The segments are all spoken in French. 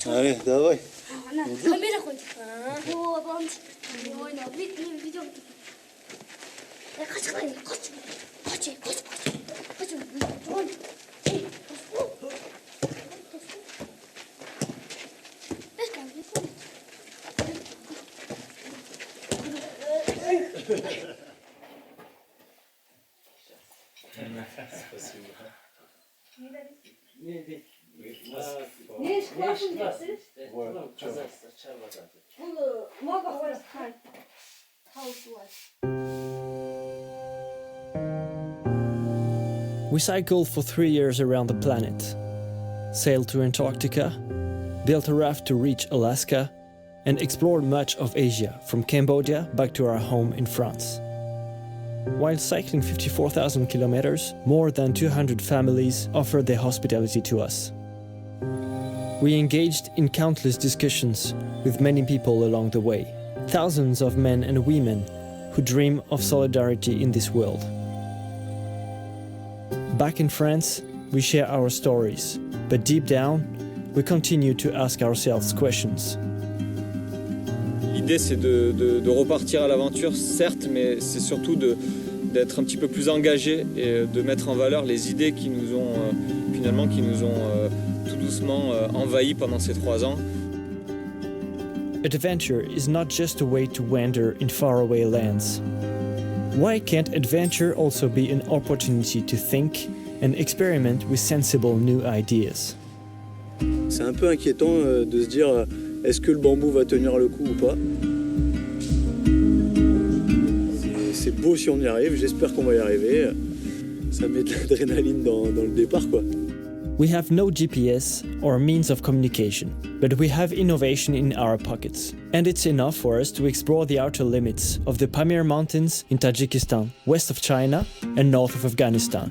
Allez, давай. We cycled for 3 years around the planet, sailed to Antarctica, built a raft to reach Alaska, and explored much of Asia, from Cambodia back to our home in France. While cycling 54,000 kilometers, more than 200 families offered their hospitality to us. We engaged in countless discussions with many people along the way, thousands of men and women who dream of solidarity in this world. Back in France, we share our stories, but deep down, we continue to ask ourselves questions. L'idée, c'est de repartir à l'aventure, certes, mais c'est surtout d'être un petit peu plus engagé et de mettre en valeur les idées qui nous ont tout doucement envahis pendant ces 3 ans. Adventure is not just a way to wander in faraway lands. Why can't adventure also be an opportunity to think and experiment with sensible new ideas? C'est un peu inquiétant de se dire est-ce que le bambou va tenir le coup ou pas. C'est beau si on y arrive, j'espère qu'on va y arriver. Ça met de l'adrénaline dans le départ, quoi. We have no GPS or means of communication, but we have innovation in our pockets. And it's enough for us to explore the outer limits of the Pamir mountains in Tajikistan, west of China and north of Afghanistan.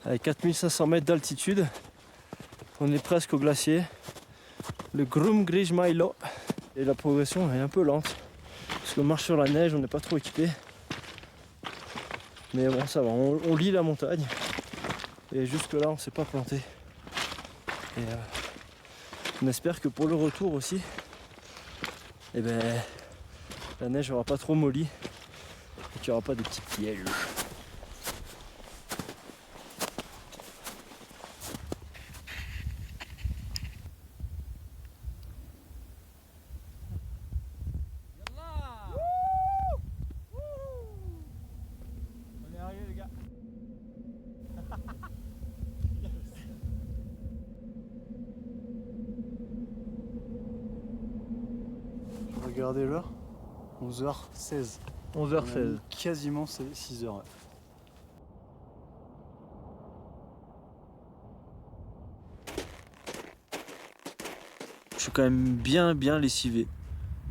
Avec 4500 mètres d'altitude, on est presque au glacier, le Grum Grijmailo, et la progression est un peu lente, parce qu'on marche sur la neige, on n'est pas trop équipé, mais bon ça va, on lit la montagne, et jusque là on s'est pas planté, et on espère que pour le retour aussi, eh ben, la neige aura pas trop molli, et qu'il n'y aura pas de petits pièges. Regardez l'heure, 11h16. 11h16. Quasiment 6h. Je suis quand même bien lessivé.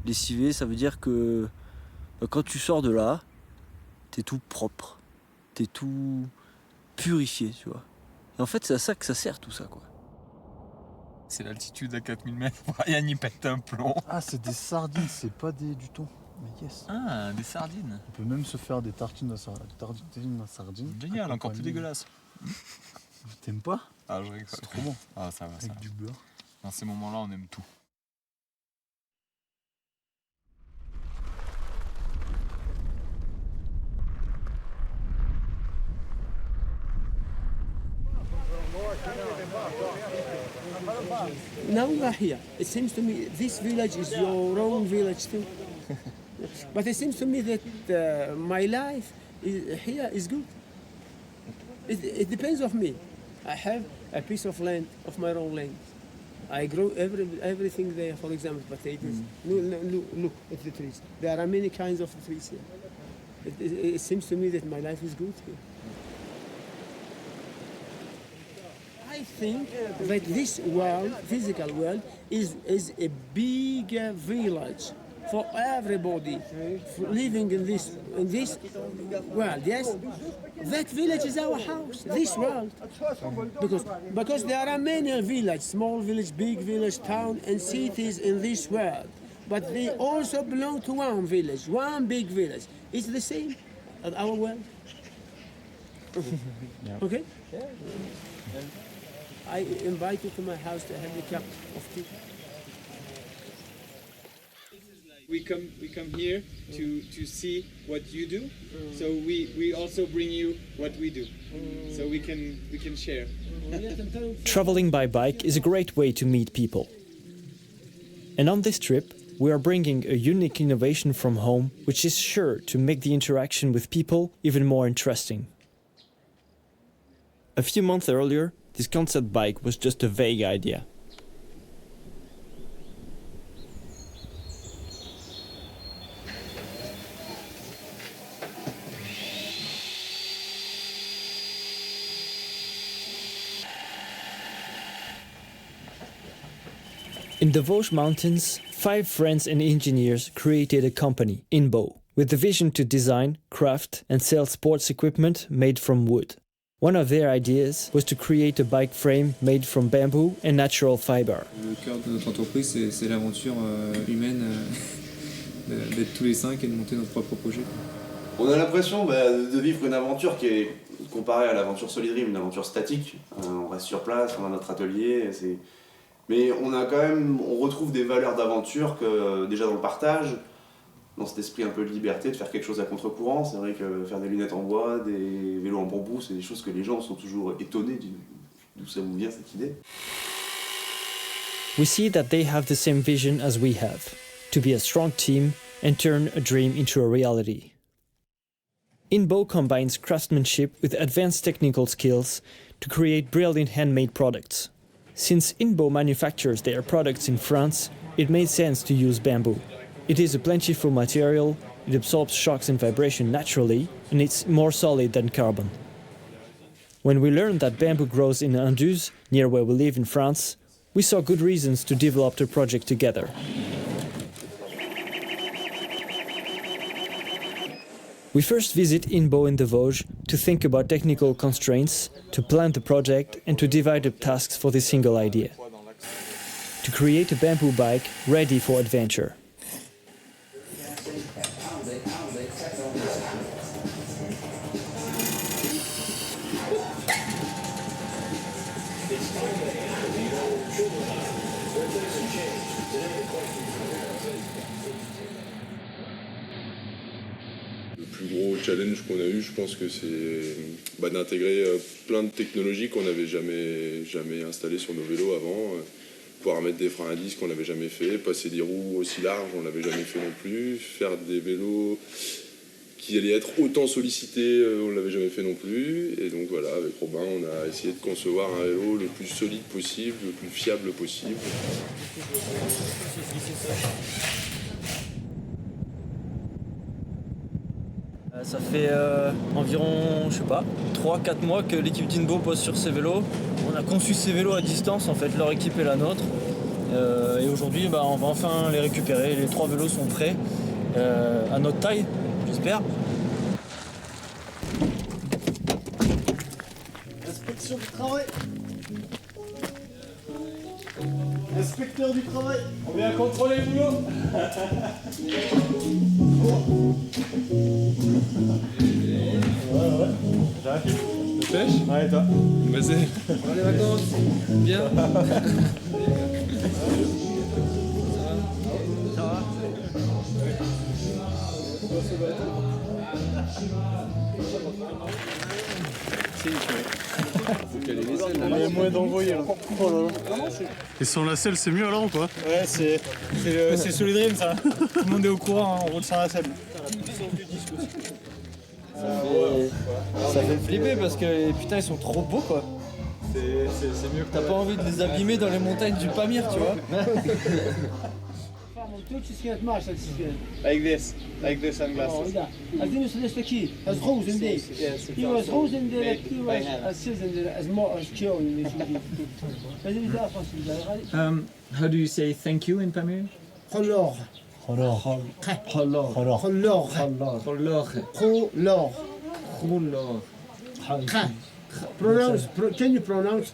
Lessivé, ça veut dire que quand tu sors de là, t'es tout propre, t'es tout purifié, tu vois. Et en fait, c'est à ça que ça sert tout ça, quoi. C'est l'altitude à 4000 mètres, Brian y pète un plomb. Ah, c'est des sardines, c'est pas du thon. Mais yes. Ah, des sardines. On peut même se faire des tartines à sardines. Génial, encore plus dégueulasse. T'aimes pas? Ah, je rigole. C'est trop bon. Ah, ça va, ça Avec va. du beurre. Dans ces moments-là, on aime tout. Now we are here. It seems to me this village is your own village too. But it seems to me that my life here is good. It depends on me. I have a piece of land, of my own land. I grow everything there, for example, potatoes. Look at the trees. There are many kinds of trees here. It seems to me that my life is good here. I think that this world, physical world, is a big village for everybody living in this world. Yes, that village is our house. This world, because there are many villages, small village, big village, town, and cities in this world, but they also belong to one village, one big village. It's the same as our world. Okay. Yeah. I invite you to my house to have a cup of tea. We come here to see what you do, so we also bring you what we do, so we can share. Traveling by bike is a great way to meet people. And on this trip, we are bringing a unique innovation from home, which is sure to make the interaction with people even more interesting. A few months earlier, this concept bike was just a vague idea. In the Vosges Mountains, 5 friends and engineers created a company, Inbo, with the vision to design, craft and sell sports equipment made from wood. One of their ideas was to create a bike frame made from bamboo and natural fiber. Le cœur de notre entreprise, c'est l'aventure humaine d'être tous les 5 et de monter notre propre projet. On a l'impression de vivre une aventure qui est comparée à l'aventure Solid Dream, une aventure statique. On reste sur place, on a notre atelier, mais on retrouve des valeurs d'aventure que déjà dans le partage, dans cet esprit un peu de liberté, de faire quelque chose à contre-courant. C'est vrai que faire des lunettes en bois, des vélos en bambou, c'est des choses que les gens sont toujours étonnés d'où ça vous vient cette idée. We see that they have the same vision as we have, to be a strong team and turn a dream into a reality. Inbo combines craftsmanship with advanced technical skills to create brilliant handmade products. Since Inbo manufactures their products in France, it made sense to use bamboo. It is a plentiful material, it absorbs shocks and vibration naturally, and it's more solid than carbon. When we learned that bamboo grows in Anduze, near where we live in France, we saw good reasons to develop the project together. We first visit Inbo in the Vosges to think about technical constraints, to plan the project and to divide up tasks for this single idea. To create a bamboo bike ready for adventure. Le plus gros challenge qu'on a eu, je pense que c'est d'intégrer plein de technologies qu'on n'avait jamais installées sur nos vélos avant. Pouvoir mettre des freins à disque, on l'avait jamais fait. Passer des roues aussi larges, on l'avait jamais fait non plus. Faire des vélos qui allaient être autant sollicités, on l'avait jamais fait non plus. Et donc voilà, avec Robin, on a essayé de concevoir un vélo le plus solide possible, le plus fiable possible. Ça fait environ, 3-4 mois que l'équipe d'Inbo pose sur ces vélos. On a conçu ces vélos à distance, en fait, leur équipe et la nôtre. Et aujourd'hui, on va enfin les récupérer. Les 3 vélos sont prêts, à notre taille, j'espère. Inspection du travail. Inspecteur du travail. On vient contrôler le boulot. Pêche? Ouais, et toi? Vas-y. Les vacances. Bien. Il y a moyen d'envoyer là. Oh là là. Et sans la selle, c'est mieux alors ou pas? Ouais, c'est Solid Dream ça. Tout le monde est au courant, hein, on roule sans la selle. Ça fait flipper parce que putain ils sont trop beaux quoi. C'est mieux que T'as pas envie de les abîmer dans les montagnes du Pamir, tu vois. Like this sunglasses. أديني سلسلكي as rose in there. He was rose in there. He was as season as more as kill in this. How do you say thank you in Pamir? خلور خلور خلور خلور خلور خلور Pronounce. Can you pronounce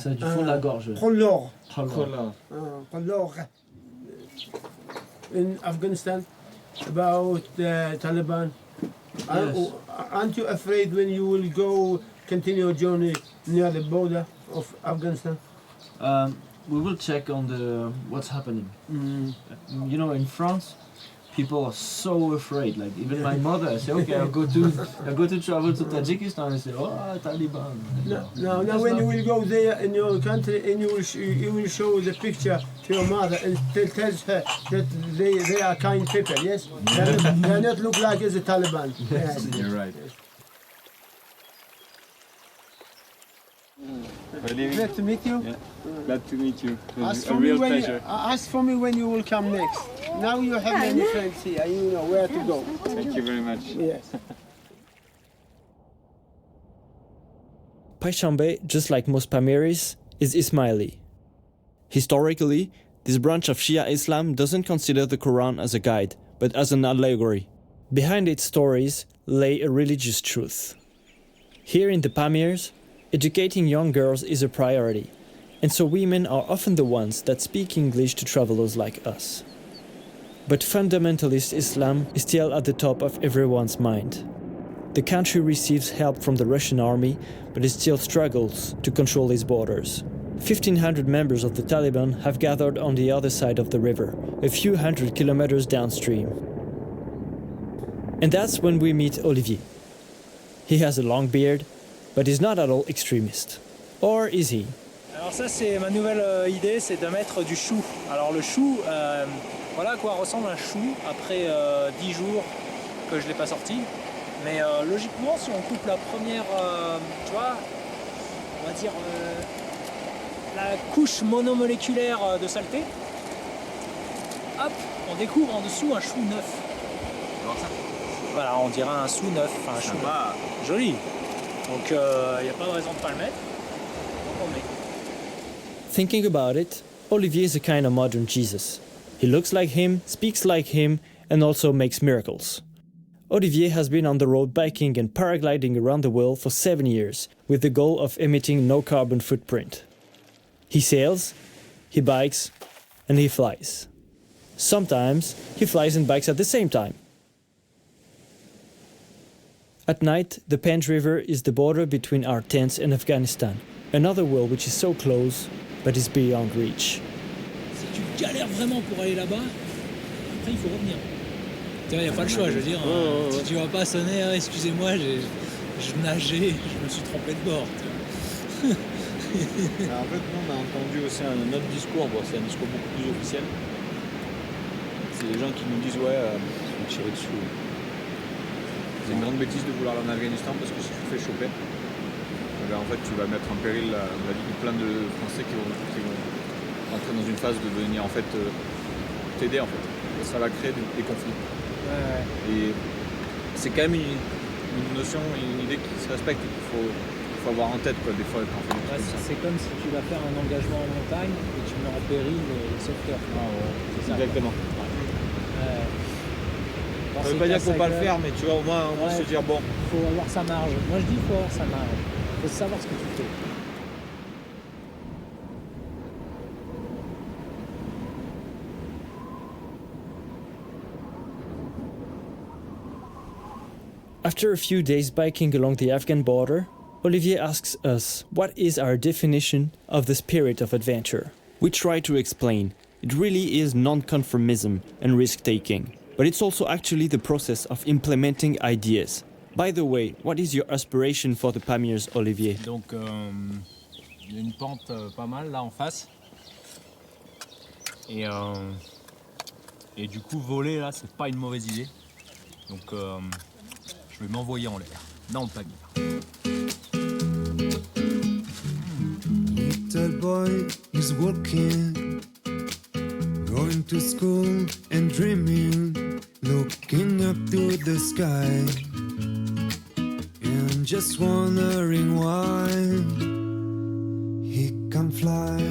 C'est du fond de la gorge. خلور خلور خلور in Afghanistan about the Taliban. Aren't you afraid when you will go continue your journey near the border of Afghanistan? We will check on the what's happening. You know, in France, people are so afraid. Like even my mother, I say, okay, I'll go to travel to Tajikistan. I say, oh, Taliban. No. When you will go there in your country and you will show the picture to your mother and tells her that they are kind people. Yes, they not look like as the Taliban. Yes. You're right. Glad to meet you. Yeah. Glad to meet you. Ask A for me real when pleasure. ask for me when you will come next. Now you have many friends here. You know where to go. Thank you very much. Yes. Paishambe, just like most Pamiris, is Ismaili. Historically, this branch of Shia Islam doesn't consider the Quran as a guide, but as an allegory. Behind its stories lay a religious truth. Here in the Pamirs, educating young girls is a priority, and so women are often the ones that speak English to travelers like us. But fundamentalist Islam is still at the top of everyone's mind. The country receives help from the Russian army, but it still struggles to control its borders. 1,500 members of the Taliban have gathered on the other side of the river, a few hundred kilometers downstream. And that's when we meet Olivier. He has a long beard, but he's not at all extremist. Or is he? Alors ça c'est ma nouvelle idée, c'est de mettre du chou. Alors le chou, voilà à quoi ressemble un chou après 10 jours que je ne l'ai pas sorti. Mais logiquement si on coupe la première, tu vois, on va dire la couche monomoléculaire de saleté, hop, on découvre en dessous un chou neuf. Voilà, on dirait un sou neuf, enfin un chou neuf. Joli. Donc il n'y a pas de raison de ne pas le mettre. Donc on le met. Thinking about it, Olivier is a kind of modern Jesus. He looks like him, speaks like him, and also makes miracles. Olivier has been on the road biking and paragliding around the world for 7 years, with the goal of emitting no carbon footprint. He sails, he bikes, and he flies. Sometimes he flies and bikes at the same time. At night, the Panj River is the border between our tents and Afghanistan, another world which is so close, but is beyond reach. Si tu galères vraiment pour aller là-bas, après il faut revenir. Tu vois, il n'y a pas le choix, je veux dire. Si tu vas pas sonner, ah, excusez-moi, je nageais, je me suis trompé de bord. Tu vois. En fait, nous, on a entendu aussi un autre discours, bon, c'est un discours beaucoup plus officiel. C'est les gens qui nous disent, ouais, on tirer dessus. C'est une grande bêtise de vouloir aller en Afghanistan parce que si tu te fais choper, ben, en fait, tu vas mettre en péril la vie de plein de Français qui vont entrer dans une phase de venir en fait t'aider en fait. Et ça va créer des conflits. Ouais. Et c'est quand même une notion, une idée qui se respecte et qu'il faut avoir en tête quoi, des fois quand on fait des trucs comme ça. C'est comme si tu vas faire un engagement en montagne et tu mets en péril les sauveteurs. C'est ça. Exactement. Ouais. Ça veut pas dire qu'il faut pas le faire, mais tu vois, au moins se dire bon. Il faut avoir sa marge. Moi je dis qu'il faut avoir sa marge. Il faut savoir ce que tu fais. After a few days biking along the Afghan border, Olivier asks us what is our definition of the spirit of adventure. We try to explain. It really is non-conformism and risk-taking, but it's also actually the process of implementing ideas. By the way, what is your aspiration for the Pamirs, Olivier? Donc, il y a une pente pas mal là en face. Et du coup, voler là, c'est pas une mauvaise idée. Donc, je vais m'envoyer en l'air, dans le Pamir. Little boy is walking, going to school and dreaming, looking up to the sky, and just wondering why he can't fly.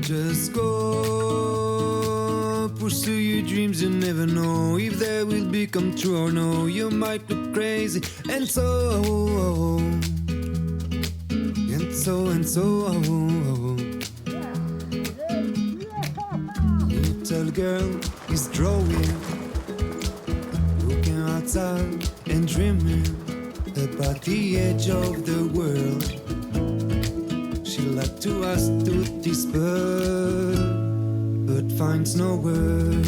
Just go, pursue your dreams, you never know if they will become true or no. You might look crazy, and so. Little girl is drawing, looking outside and dreaming about the edge of the world. She like to ask to this bird, but finds no word.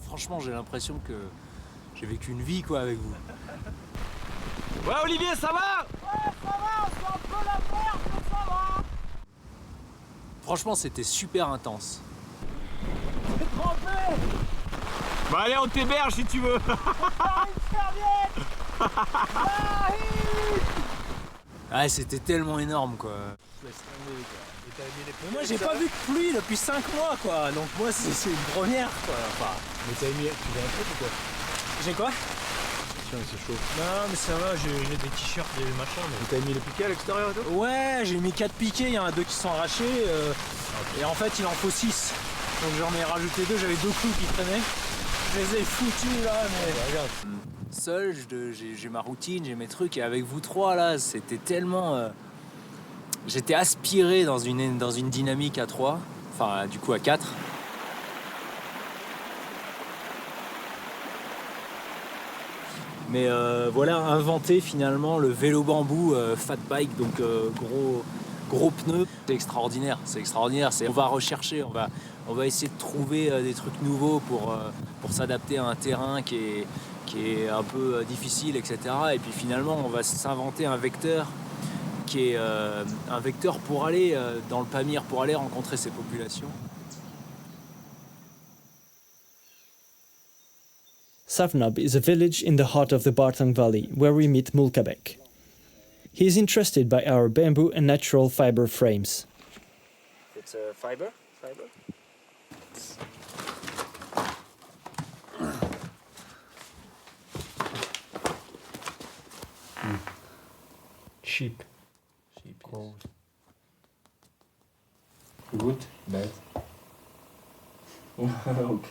Franchement, j'ai l'impression que j'ai vécu une vie quoi avec vous. Ouais Olivier, ça va? Ouais, ça va, c'est un peu la merde, mais ça va. Franchement, c'était super intense. J'ai trempé. Bah allez, on t'héberge si tu veux. Ouais, c'était tellement énorme quoi. Mais moi j'ai pas vu de pluie depuis 5 mois quoi, donc moi c'est une première quoi. Enfin, Mais t'as mis, tu veux un truc ou quoi? j'ai quoi? Tiens, c'est chaud. Non mais ça va, j'ai des t-shirts, des machins. Mais... T'as mis les piquets à l'extérieur et tout? Ouais, j'ai mis 4 piquets, il y en a 2 qui sont arrachés et en fait il en faut 6. Donc j'en ai rajouté 2, j'avais 2 clous qui traînaient. Je les ai foutus là mais... Regarde. Seul, j'ai ma routine, j'ai mes trucs et avec vous trois là, c'était tellement... J'étais aspiré dans une dynamique à 3, enfin du coup à 4. Mais voilà, inventer finalement le vélo bambou fat bike, donc gros pneus, c'est extraordinaire. On va rechercher, on va essayer de trouver des trucs nouveaux pour s'adapter à un terrain qui est un peu difficile, etc. Et puis finalement, on va s'inventer un vecteur qui est un vecteur pour aller dans le Pamir, pour aller rencontrer ces populations. Savnab is a village in the heart of the Bartang Valley where we meet Mulkabek. He is interested by our bamboo and natural fiber frames. It's a fiber? Cheap. Cold. Good, bad. Ok.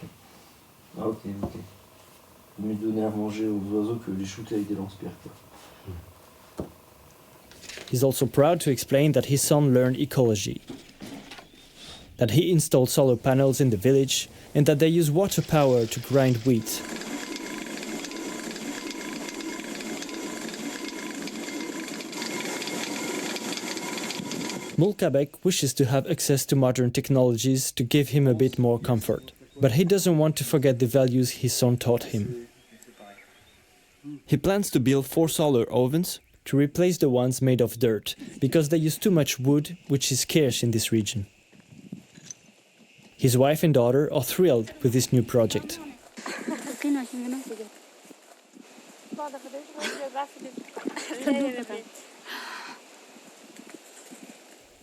Mieux donner à manger aux oiseaux que les shooter avec des lance-pierres. He's also proud to explain that his son learned ecology, that he installed solar panels in the village, and that they use water power to grind wheat. Mulkabek wishes to have access to modern technologies to give him a bit more comfort, but he doesn't want to forget the values his son taught him. He plans to build 4 solar ovens to replace the ones made of dirt, because they use too much wood, which is scarce in this region. His wife and daughter are thrilled with this new project.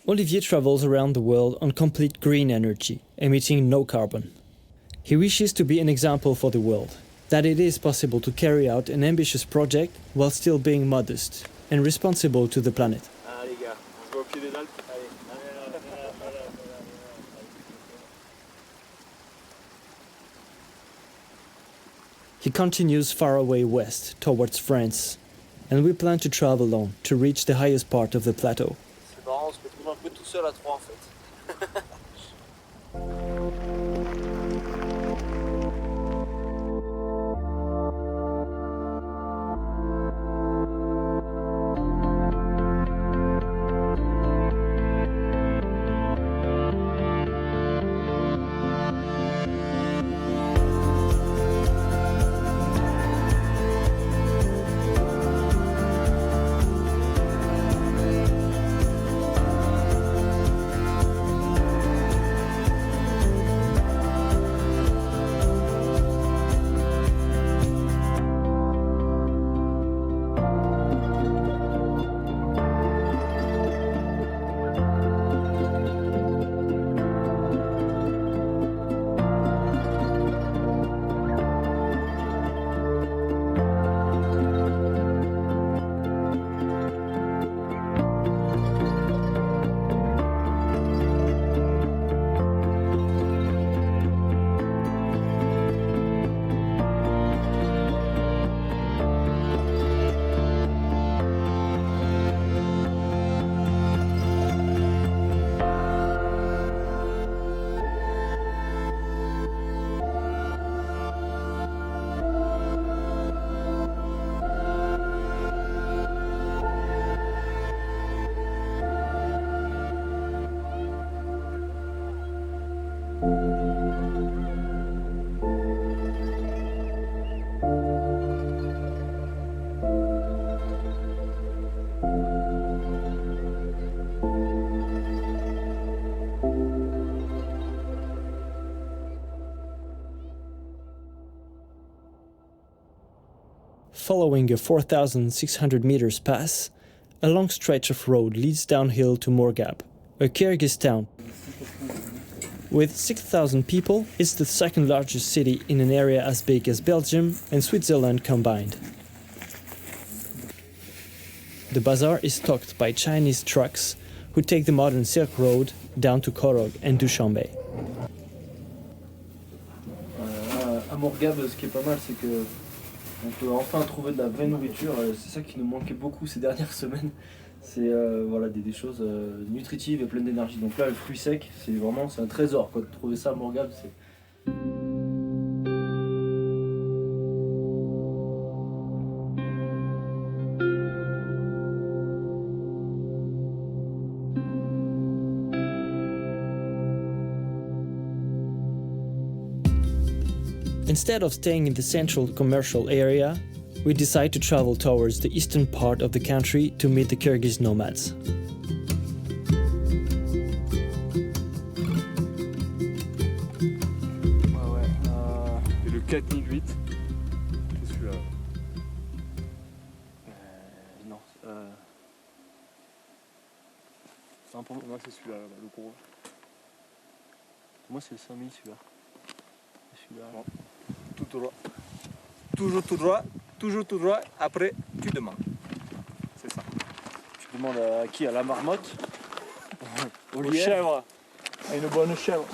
Olivier travels around the world on complete green energy, emitting no carbon. He wishes to be an example for the world, that it is possible to carry out an ambitious project while still being modest and responsible to the planet. Ah les gars, on se voit au pied des Alpes. He continues far away west towards France. and we plan to travel on to reach the highest part of the plateau. C'est marrant, on se retrouve un peu tout seul à trois en fait. Following a 4,600 meters pass, a long stretch of road leads downhill to Morgab, a Kyrgyz town. With 6,000 people, it's the second largest city in an area as big as Belgium and Switzerland combined. The bazaar is stocked by Chinese trucks who take the modern Silk Road down to Korog and Dushanbe. À Morgab, ce qui est pas mal, c'est que on peut enfin trouver de la vraie nourriture. C'est ça qui nous manquait beaucoup ces dernières semaines. C'est voilà, des choses nutritives et pleines d'énergie. Donc là, le fruit sec, c'est un trésor, quoi. De trouver ça à Morgab, c'est... Instead of staying in the central commercial area, we decide to travel towards the eastern part of the country to meet the Kyrgyz nomads. Et le 4008, c'est celui-là. Non. Pour moi, c'est celui-là, le gros. Pour moi, c'est le 5000 celui-là. Celui-là. Bon. Tout droit. Toujours tout droit, après tu demandes. C'est ça. Tu demandes à qui? À la marmotte? Aux chèvres. À une bonne chèvre.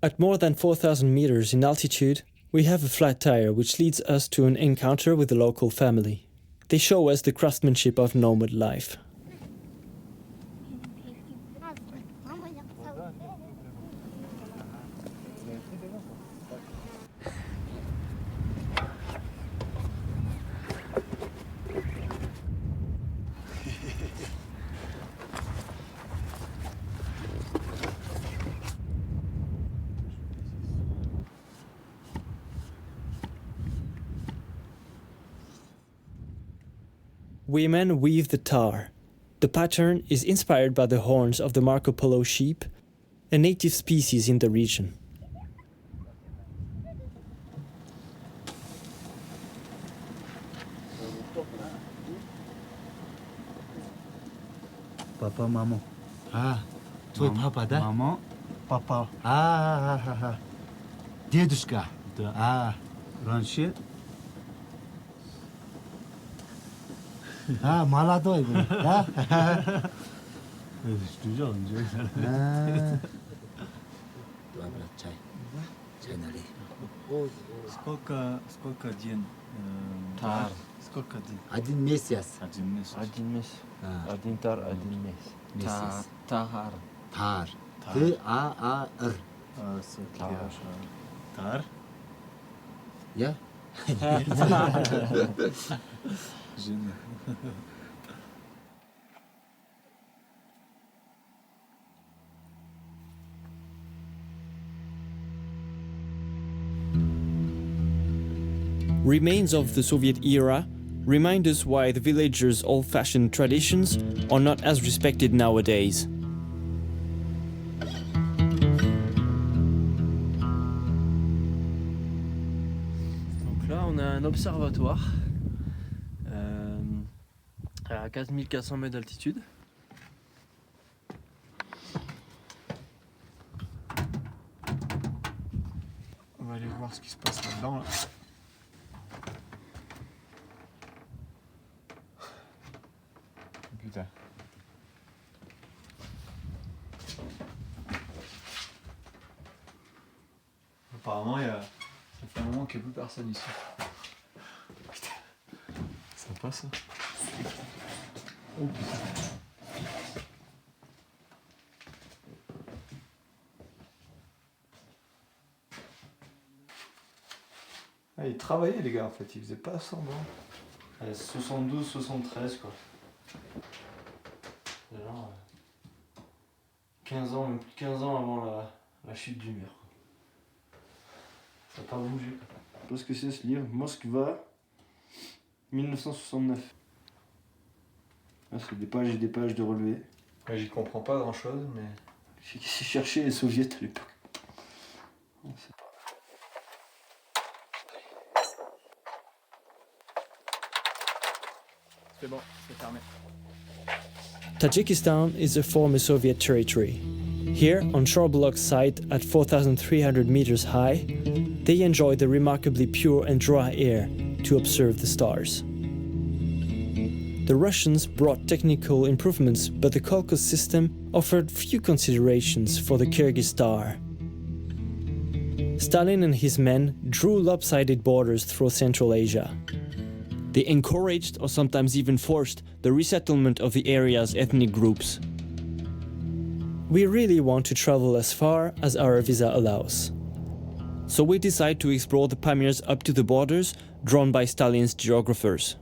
At more than 4,000 meters in altitude, we have a flat tire which leads us to an encounter with a local family. They show us the craftsmanship of nomad life. Women weave the tar, The pattern is inspired by the horns of the Marco Polo sheep, a native species in the region. Papa, maman. Ah, твой папа, да? Maman, papa. Ah. Дедушка. Ah, раньше. Ah, молодой был, да? Что же чай. Чай налей. Сколько день? Тар. Сколько день? 1 месяц. 1 месяц. 1 месяц. Один тар, 1 месяц. Месяц. Тар. Тар. Т-А-А-Р. Тар? Я? Génial. Remains of the Soviet era remind us why the villagers' old-fashioned traditions are not as respected nowadays. Donc là, on a un observatoire à 4400 mètres d'altitude. On va aller voir ce qui se passe là-dedans. Là. Putain. Apparemment, ça fait un moment qu'il n'y a plus personne ici. Putain. Sympa ça. Oh putain. Ah, ils travaillaient les gars en fait, ils faisaient pas semblant. 72, 73 quoi. Genre, 15 ans, même plus de 15 ans avant la chute du mur. Ça n'a pas bougé. Je sais pas ce que c'est ce livre. Moskva, 1969. Ah, c'est des pages et des pages de relevés. Ouais, j'y comprends pas grand chose, mais. J'ai cherché les soviets à l'époque. On sait pas. C'est bon, c'est fermé. Tajikistan is a former Soviet territory. Here, on Chorobylok's site at 4,300 meters high, they enjoy the remarkably pure and dry air to observe the stars. The Russians brought technical improvements, but the Kolkhoz system offered few considerations for the Kyrgyz star. Stalin and his men drew lopsided borders through Central Asia. They encouraged, or sometimes even forced, the resettlement of the area's ethnic groups. We really want to travel as far as our visa allows. So we decide to explore the Pamirs up to the borders drawn by Stalin's geographers.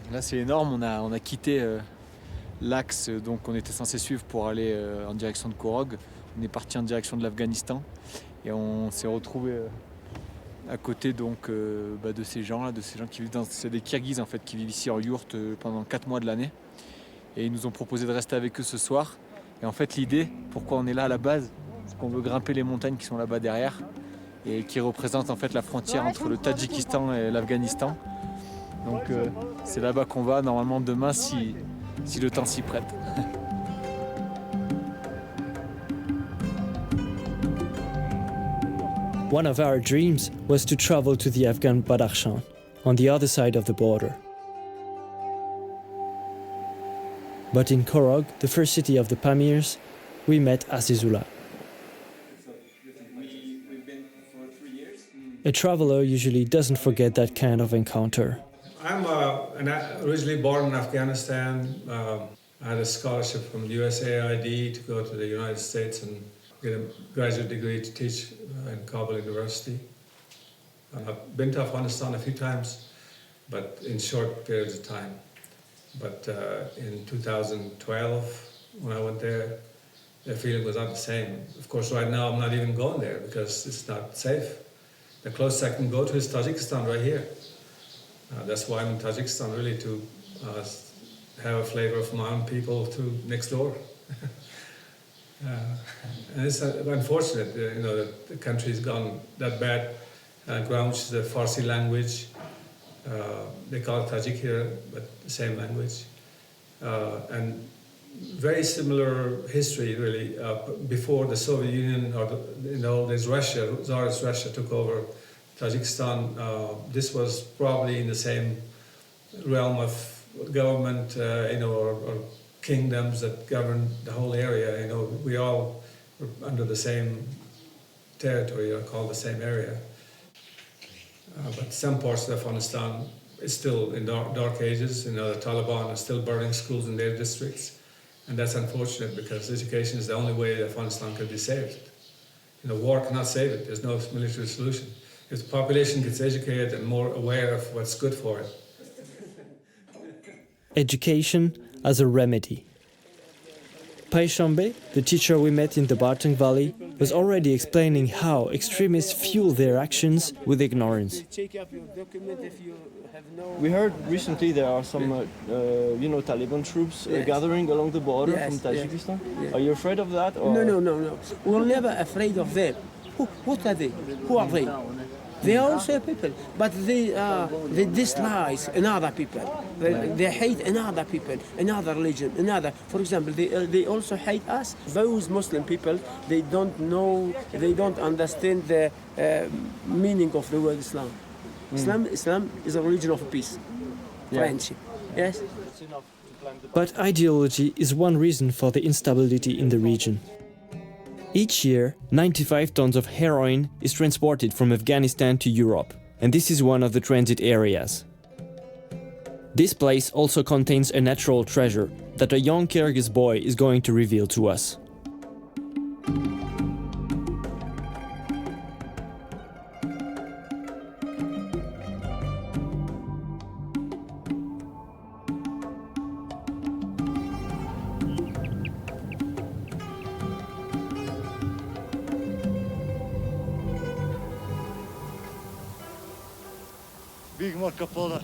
Là c'est énorme, on a quitté l'axe qu'on était censé suivre pour aller en direction de Korog. On est parti en direction de l'Afghanistan et on s'est retrouvé à côté donc de ces gens-là, qui vivent c'est des Kirghizes en fait, qui vivent ici en yourte pendant 4 mois de l'année. Et ils nous ont proposé de rester avec eux ce soir. Et en fait l'idée, pourquoi on est là à la base, c'est qu'on veut grimper les montagnes qui sont là-bas derrière et qui représentent en fait la frontière entre le Tadjikistan et l'Afghanistan. Donc c'est là-bas qu'on va normalement demain si le temps s'y prête. One of our dreams was to travel to the Afghan Badakhshan, on the other side of the border. But in Korog, the first city of the Pamirs, we met Azizullah. A traveler usually doesn't forget that kind of encounter. I'm originally born in Afghanistan. I had a scholarship from USAID to go to the United States and get a graduate degree to teach in Kabul University. I've been to Afghanistan a few times, but in short periods of time. But in 2012, when I went there, the feeling was not the same. Of course, right now I'm not even going there because it's not safe. The closest I can go to is Tajikistan right here. That's why I'm in Tajikistan, really, to have a flavor of my own people to next door. And it's unfortunate, that the country's gone that bad. Grounds the Farsi language. They call it Tajik here, but the same language. And very similar history, really. Before the Soviet Union, or in the old days, Russia, Tsarist Russia took over Tajikistan. This was probably in the same realm of government, or kingdoms that governed the whole area. We all were under the same territory, or called the same area. But some parts of Afghanistan is still in dark ages. The Taliban are still burning schools in their districts. And that's unfortunate because education is the only way that Afghanistan can be saved. War cannot save it. There's no military solution. If the population gets educated and more aware of what's good for it. Education as a remedy. Paishambe, the teacher we met in the Bartang Valley, was already explaining how extremists fuel their actions with ignorance. We heard recently there are some, Taliban troops gathering along the border from Tajikistan. Yes. Are you afraid of that? Or? No. We're never afraid of them. What are they? Who are they? They are also people, but they despise another people. They hate another people, another religion, another. For example, they also hate us. Those Muslim people, they don't know, they don't understand the meaning of the word Islam. Islam is a religion of peace, friendship. Yes. But ideology is one reason for the instability in the region. Each year, 95 tons of heroin is transported from Afghanistan to Europe, and this is one of the transit areas. This place also contains a natural treasure that a young Kyrgyz boy is going to reveal to us. Big Marco Polo.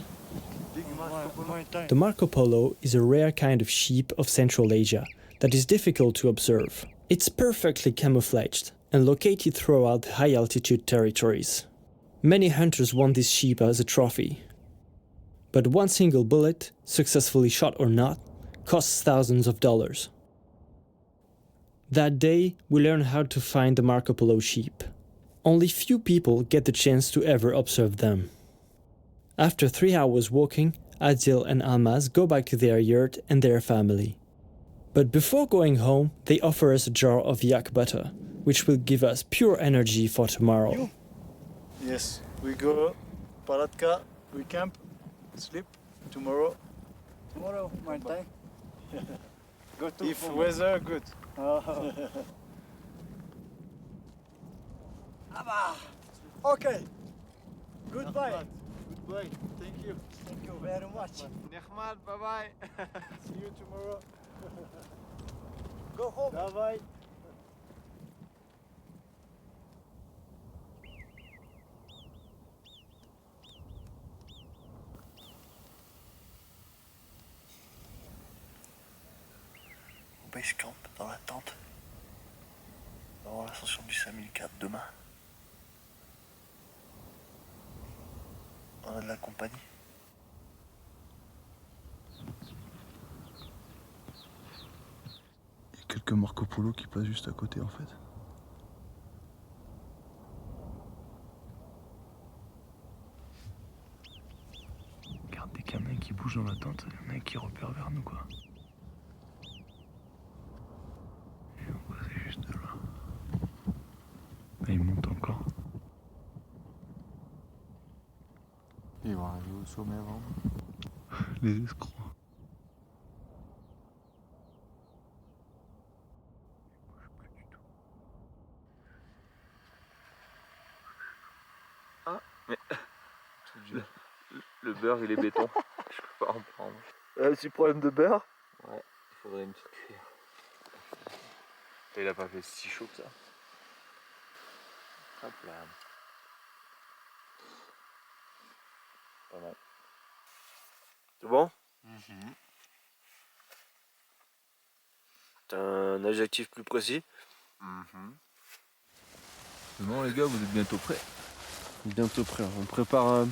The Marco Polo is a rare kind of sheep of Central Asia that is difficult to observe. It's perfectly camouflaged and located throughout the high-altitude territories. Many hunters want this sheep as a trophy. But one single bullet, successfully shot or not, costs thousands of dollars. That day, we learned how to find the Marco Polo sheep. Only few people get the chance to ever observe them. After 3 hours walking, Adil and Almaz go back to their yurt and their family. But before going home, they offer us a jar of yak butter, which will give us pure energy for tomorrow. Yes, we go Palatka, we camp, sleep tomorrow. Tomorrow, my time. Go to if weather good. Okay. Goodbye. Goodbye. Thank you. Thank you very much. Nehmat, bye-bye. See you tomorrow. Go home. Bye-bye. base camp, dans la tente. On va voir l'ascension du 5004 demain. On a de la compagnie. Il y a quelques Marco Polo qui passent juste à côté en fait. Regarde, dès qu'il y en a un qui bouge dans la tente, il y en a un qui repère vers nous quoi. Et on passe juste de là. Là il monte encore. Ils vont arriver au sommet avant. Les escrocs. Ah, mais le beurre il est béton. Je peux pas en prendre. Un petit problème de beurre? Ouais, il faudrait une petite cuillère. Il a pas fait si chaud que ça. Hop là. Pas mal. C'est bon? T'as un adjectif plus précis? C'est bon les gars, vous êtes bientôt prêts? Bientôt prêt. On prépare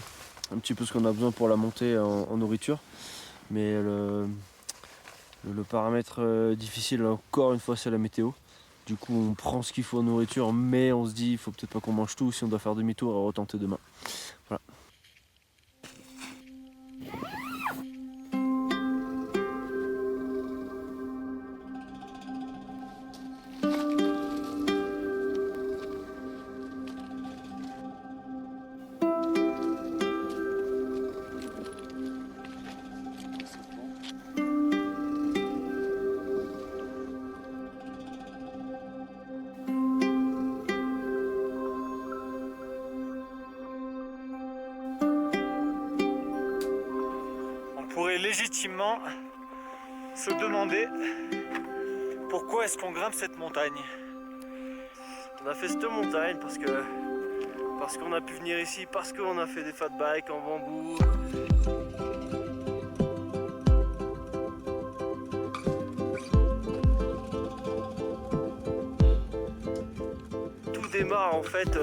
un petit peu ce qu'on a besoin pour la montée en nourriture. Mais le paramètre difficile encore une fois c'est la météo. Du coup on prend ce qu'il faut en nourriture mais on se dit il faut peut-être pas qu'on mange tout si on doit faire demi-tour et retenter demain. Voilà. Légitimement se demander pourquoi est-ce qu'on grimpe cette montagne. On a fait cette montagne parce qu'on a pu venir ici, parce qu'on a fait des fat bikes en bambou. Tout démarre en fait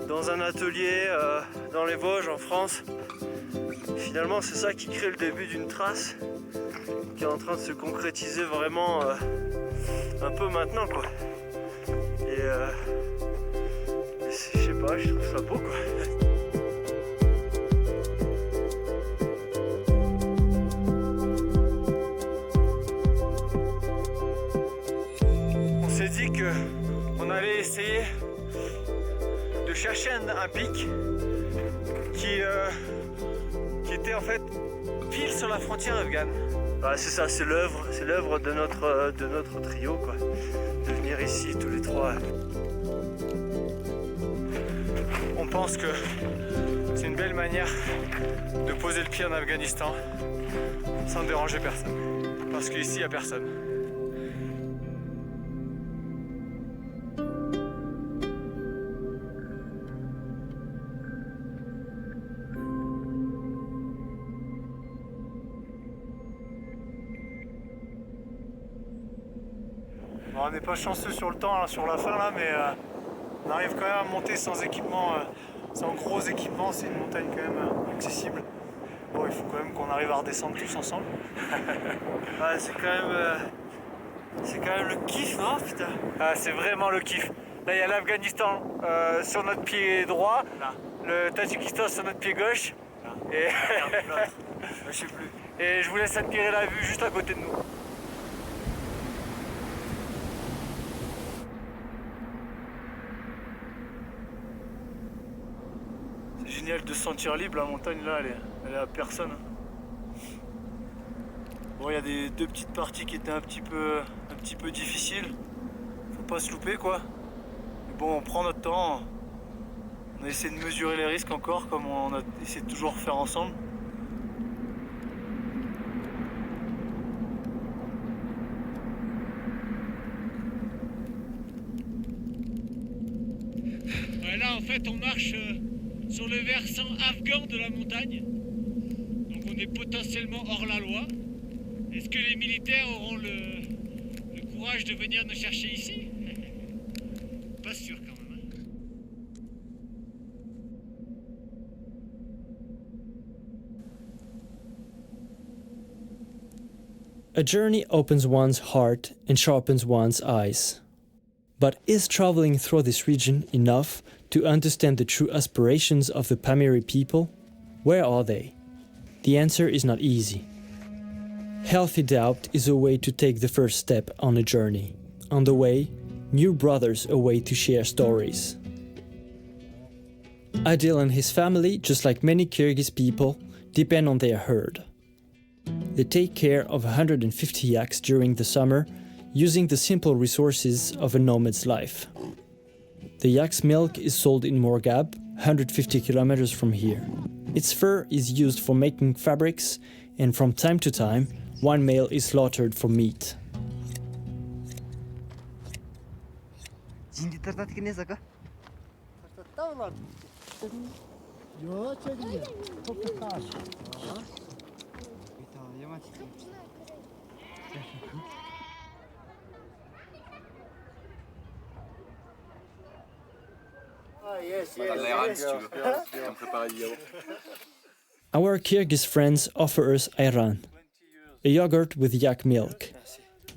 dans un atelier dans les Vosges en France. Finalement c'est ça qui crée le début d'une trace qui est en train de se concrétiser vraiment un peu maintenant quoi. Et je sais pas, je trouve ça beau quoi. On s'est dit que on allait essayer de chercher un pic qui était en fait pile sur la frontière afghane. Ah, c'est ça, c'est l'œuvre de notre trio quoi. De venir ici tous les trois. On pense que c'est une belle manière de poser le pied en Afghanistan sans déranger personne. Parce qu'ici il n'y a personne. On n'est pas chanceux sur le temps, là, sur la fin là, mais on arrive quand même à monter sans équipement, sans gros équipement. C'est une montagne quand même accessible. Bon, il faut quand même qu'on arrive à redescendre tous ensemble. Ouais, c'est quand même le kiff, non putain. Ah, c'est vraiment le kiff. Là, il y a l'Afghanistan sur notre pied droit, là. Le Tadjikistan sur notre pied gauche. Là. Et je sais plus. Et je vous laisse admirer la vue juste à côté de nous. C'est génial de se sentir libre, la montagne là, elle est à personne. Bon, il y a deux petites parties qui étaient un petit peu difficiles. Faut pas se louper quoi. Mais bon, on prend notre temps. On a essayé de mesurer les risques encore, comme on a essayé de toujours faire ensemble. Là en fait on marche sur le versant afghan de la montagne. Donc on est potentiellement hors la loi. Est-ce que les militaires auront courage de venir nous chercher ici? Pas sûr quand même. A journey opens one's heart and sharpens one's eyes. But is traveling through this region enough to understand the true aspirations of the Pamiri people? Where are they? The answer is not easy. Healthy doubt is a way to take the first step on a journey. On the way, new brothers await to share stories. Adil and his family, just like many Kyrgyz people, depend on their herd. They take care of 150 yaks during the summer, using the simple resources of a nomad's life. The yak's milk is sold in Morgab, 150 kilometers from here. Its fur is used for making fabrics, and from time to time, one male is slaughtered for meat. Our Kyrgyz friends offer us ayran, a yogurt with yak milk.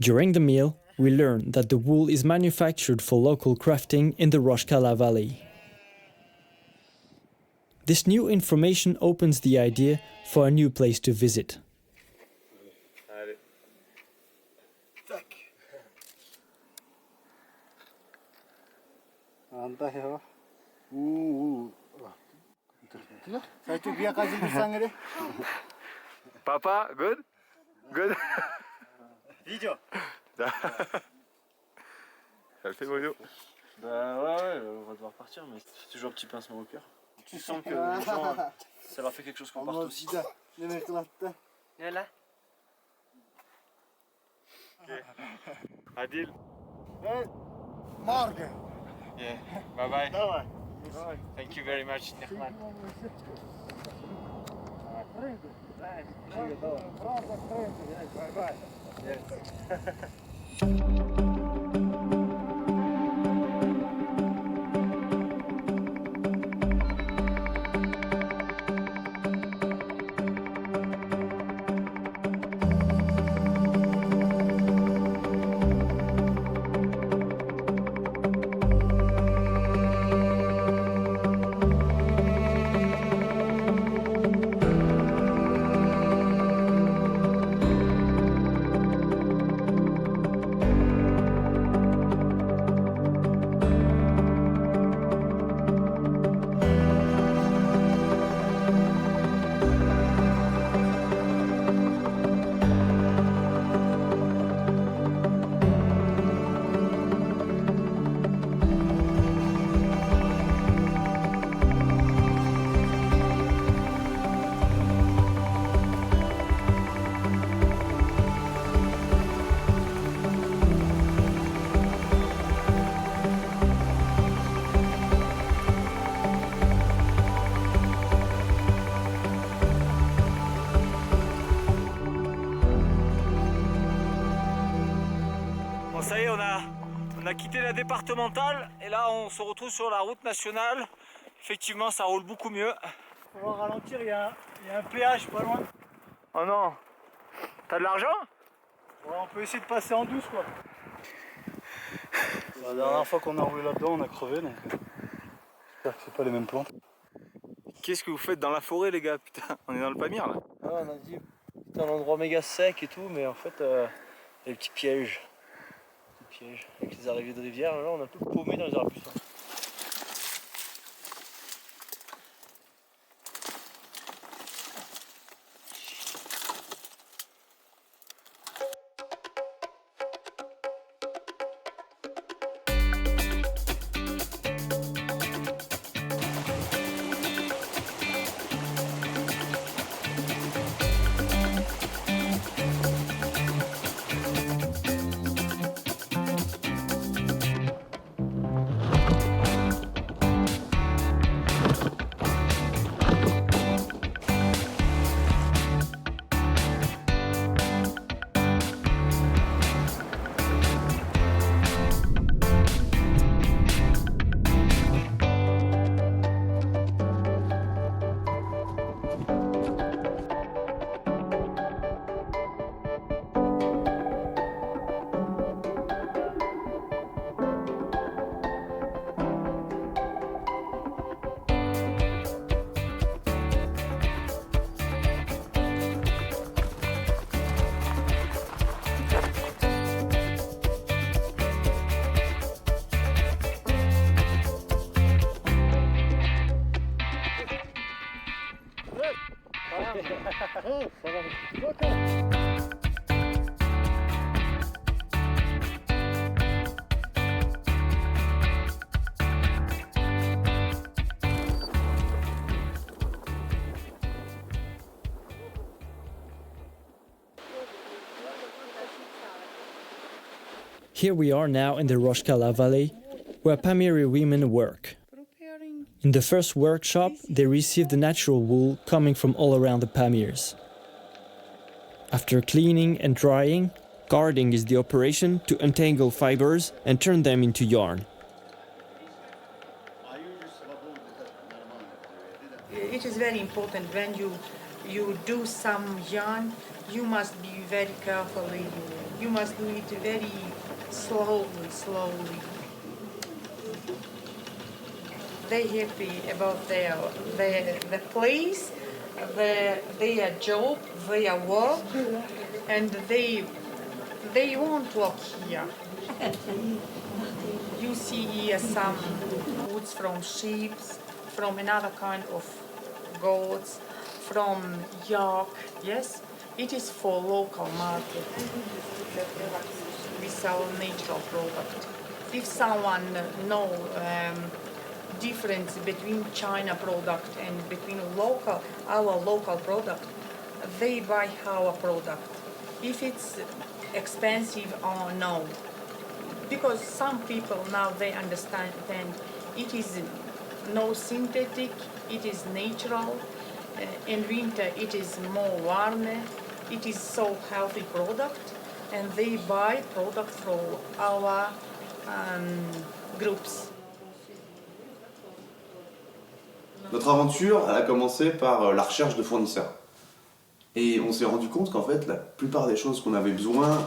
During the meal, we learn that the wool is manufactured for local crafting in the Roshkala Valley. This new information opens the idea for a new place to visit. Papa, good? Good? Video. Ça le fait, Bruno? Bah ouais, on va devoir partir, mais c'est toujours un petit pincement au cœur. Tu sens que les gens, ça leur fait quelque chose qu'on parte aussi. Là. Adil. Morgen. Yeah. Bye bye. Thank you very much, Nehman. Ça y est, on a quitté la départementale et là on se retrouve sur la route nationale. Effectivement, ça roule beaucoup mieux. On va ralentir, il y a un péage pas loin. Oh non! T'as de l'argent? Ouais, on peut essayer de passer en douce quoi. La dernière fois qu'on a roulé là-dedans, on a crevé donc j'espère que c'est pas les mêmes plantes. Qu'est-ce que vous faites dans la forêt, les gars? Putain, on est dans le Pamir là. Ah, on a dit c'est un endroit méga sec et tout, mais en fait, il y a des petits pièges. Avec les arrivées de rivière, là on est un peu paumé dans les arbres. Here we are now in the Roshkala Valley, where Pamiri women work. In the first workshop, they received the natural wool coming from all around the Pamirs. After cleaning and drying, carding is the operation to untangle fibers and turn them into yarn. It is very important when you do some yarn, you must be very carefully. You must do it very slowly. They happy about the place, their job, their work, and they won't work here. You see here some woods from sheep, from another kind of goats, from yak, yes? It is for local market. We sell natural product. If someone know difference between China product and between our local product, they buy our product. If it's expensive or no. Because some people now they understand it is no synthetic, it is natural. In winter it is more warmer, it is so healthy product, and they buy product from our groups. Notre aventure, elle a commencé par la recherche de fournisseurs. Et on s'est rendu compte qu'en fait, la plupart des choses qu'on avait besoin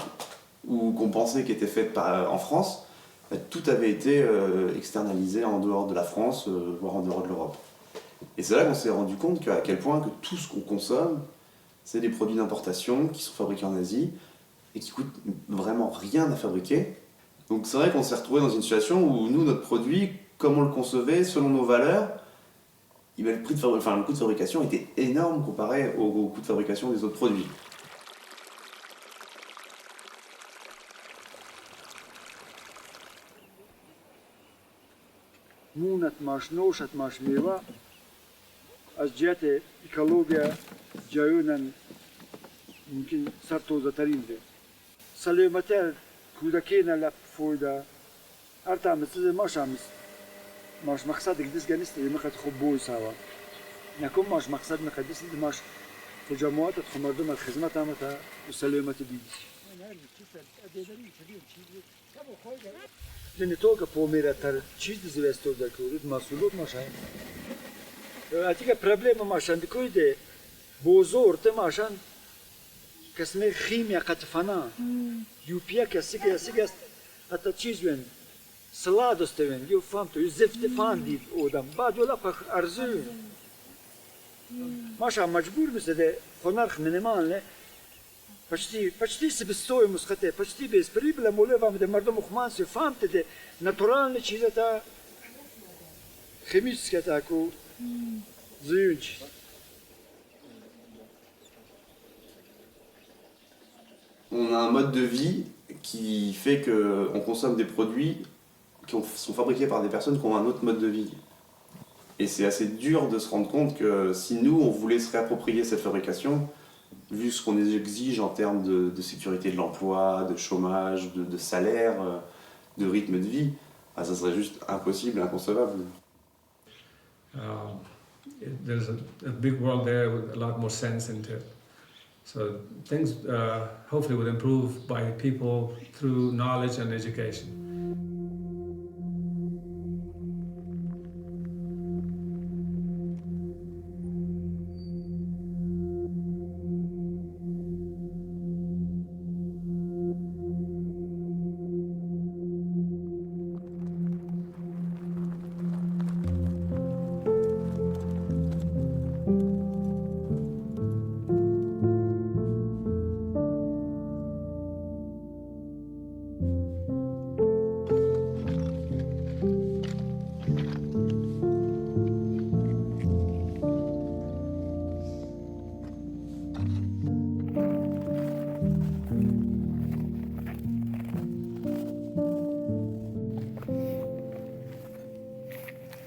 ou qu'on pensait qui étaient faites en France, tout avait été externalisé en dehors de la France, voire en dehors de l'Europe. Et c'est là qu'on s'est rendu compte à quel point que tout ce qu'on consomme, c'est des produits d'importation qui sont fabriqués en Asie et qui coûtent vraiment rien à fabriquer. Donc c'est vrai qu'on s'est retrouvé dans une situation où nous, notre produit, comme on le concevait, selon nos valeurs, le coût de fabrication était énorme comparé au coût de fabrication des autres produits. مونة ماش نوشة ماش ميوة أشجات إيكولوجيا جايونا ممكن صرتو زترين ده سلامتال كودكينا لا فويدا أرتا مثل ماش مقصد قدس جنست اللي مخد خبوي سوا نكون ماش مقصد مقدس اللي ماش في جماعات تخمردم الخدمة تامتها وسلامة بيدس لأن توقع بوميرا تر چیز زوستو دکورد مسئولات ماشان. اتیکه پرابلم ماشان دکویده بزرگ ته ماشان کسمه خیمیا قطفنا یوپیا کسی حتی چیز وین سلادست وین یو فهم تو زفت فاندی اودم بعد ولا پخ ارزو ماشان مجبور میشه خنرخ منیمان نه почти себестоимость хотя почти без прибыли моле вам де мардом ухманси фамте де натуральный чиз это химическое такое зюнч. On a un mode de vie qui fait qu'on consomme des produits qui sont fabriqués par des personnes qui ont un autre mode de vie. Et c'est assez dur de se rendre compte que si nous, on voulait se réapproprier cette fabrication, vu ce qu'on exige en termes de sécurité de l'emploi, de chômage, de salaire, de rythme de vie, ça serait juste impossible, inconcevable. There's a big world there with a lot more sense into it. So things hopefully would improve by people through knowledge and education.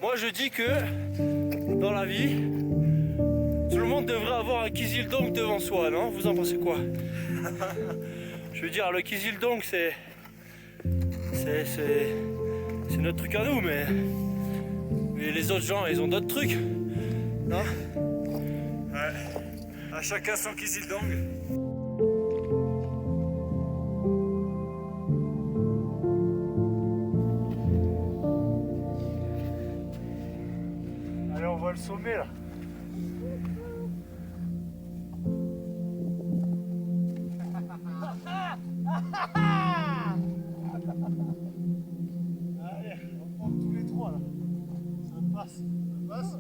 Moi je dis que dans la vie, tout le monde devrait avoir un kizildong devant soi, non? Vous en pensez quoi? Je veux dire, le kizildong c'est C'est notre truc à nous, mais les autres gens, ils ont d'autres trucs, non? Ouais, à chacun son kizildong. Allez, on voit le sommet là. Allez, on prend tous les trois là. Ça passe, ça passe.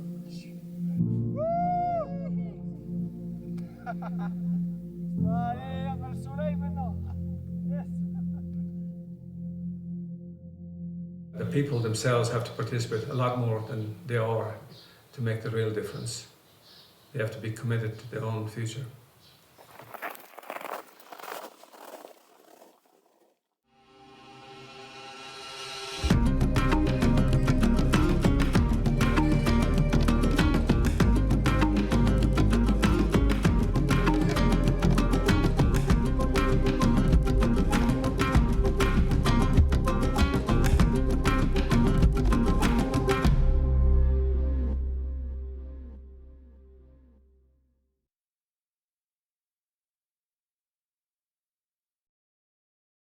Allez, on a le soleil maintenant. Yes. The people themselves have to participate a lot more than they are to make the real difference. They have to be committed to their own future.